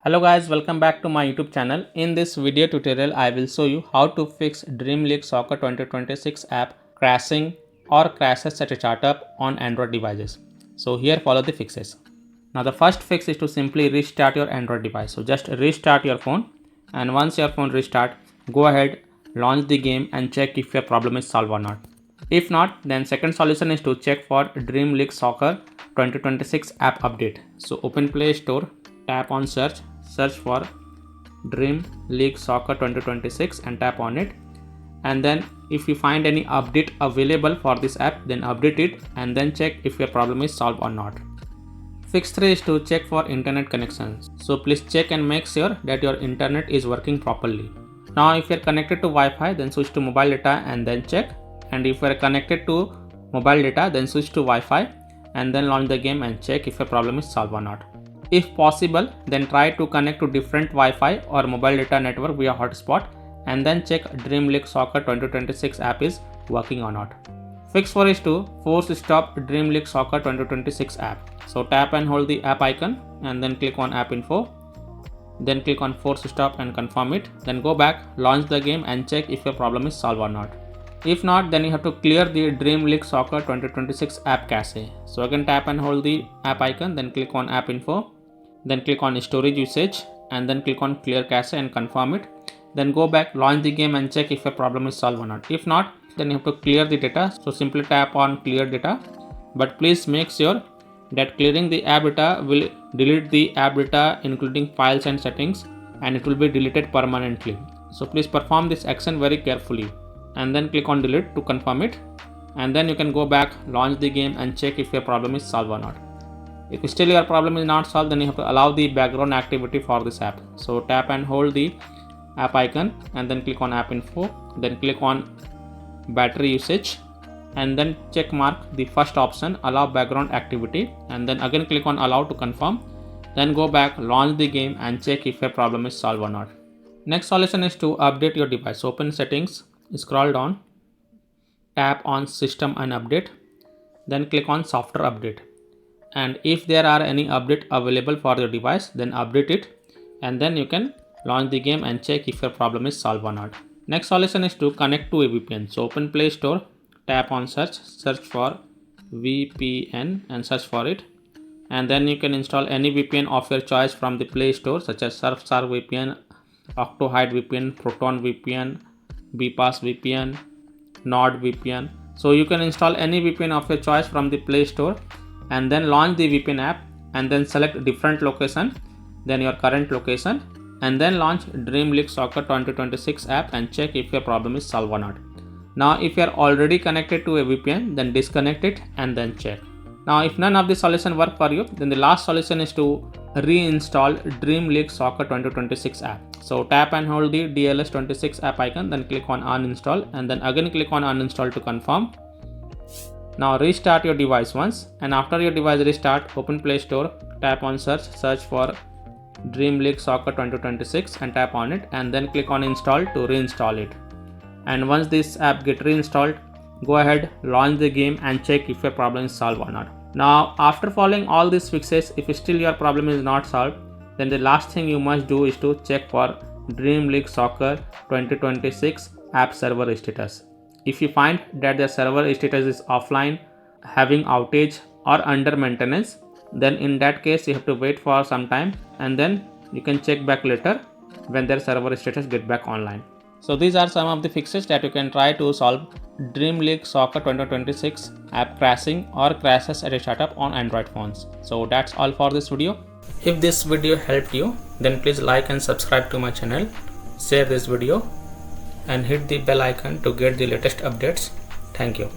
Hello guys, welcome back to my YouTube channel. In this video tutorial, I will show you how to fix Dream League Soccer 2026 app crashing or crashes at a startup on Android devices. So here follow the fixes. Now the first fix is to simply restart your Android device. So just restart your phone, and once your phone restart, go ahead, launch the game and check if your problem is solved or not. If not, then second solution is to check for Dream League Soccer 2026 app update. So open Play Store, tap on search for Dream League Soccer 2026 and tap on it, and then if you find any update available for this app, then update it and then check if your problem is solved or not. Fix 3 is to check for internet connections. So please check and make sure that your internet is working properly. Now if you are connected to Wi-Fi, then switch to mobile data and then check, and if you are connected to mobile data, then switch to Wi-Fi and then launch the game and check if your problem is solved or not. If possible, then try to connect to different Wi-Fi or mobile data network via hotspot and then check Dream League Soccer 2026 app is working or not. Fix 4 is to force stop Dream League Soccer 2026 app. So tap and hold the app icon and then click on app info. Then click on force stop and confirm it. Then go back, launch the game and check if your problem is solved or not. If not, then you have to clear the Dream League Soccer 2026 app cache. So again tap and hold the app icon, then click on app info. Then click on storage usage and then click on clear cache and confirm it. Then go back, launch the game and check if your problem is solved or not. If not, then you have to clear the data. So simply tap on clear data, but please make sure that clearing the app data will delete the app data including files and settings, and it will be deleted permanently. So please perform this action very carefully and then click on delete to confirm it, and then you can go back, launch the game and check if your problem is solved or not. If still your problem is not solved, then you have to allow the background activity for this app. So tap and hold the app icon and then click on app info, then click on battery usage and then check mark the first option, allow background activity, and then again click on allow to confirm. Then go back, launch the game and check if your problem is solved or not. Next solution is to update your device. Open settings, scroll down, tap on system and update, then click on software update. And if there are any update available for your device, then update it and then you can launch the game and check if your problem is solved or not. Next solution is to connect to a VPN. So open Play Store, tap on search for VPN and search for it, and then you can install any VPN of your choice from the Play Store such as Surfstar VPN, Octohide VPN, Proton VPN, BPass VPN, NordVPN. So you can install any VPN of your choice from the Play Store and then launch the VPN app and then select different location than your current location and then launch Dream League Soccer 2026 app and check if your problem is solved or not. Now if you are already connected to a VPN, then disconnect it and then check. Now if none of the solution work for you, then the last solution is to reinstall Dream League Soccer 2026 app. So tap and hold the DLS 26 app icon, then click on uninstall and then again click on uninstall to confirm. Now restart your device once, and after your device restart, open Play Store, tap on search for Dream League Soccer 2026 and tap on it and then click on install to reinstall it. And once this app get reinstalled, go ahead, launch the game and check if your problem is solved or not. Now after following all these fixes, if still your problem is not solved, then the last thing you must do is to check for Dream League Soccer 2026 app server status. If you find that the server status is offline, having outage or under maintenance, then in that case you have to wait for some time and then you can check back later when their server status get back online. So these are some of the fixes that you can try to solve Dream League Soccer 2026 app crashing or crashes at a startup on Android phones. So that's all for this video. If this video helped you, then please like and subscribe to my channel, share this video and hit the bell icon to get the latest updates. Thank you.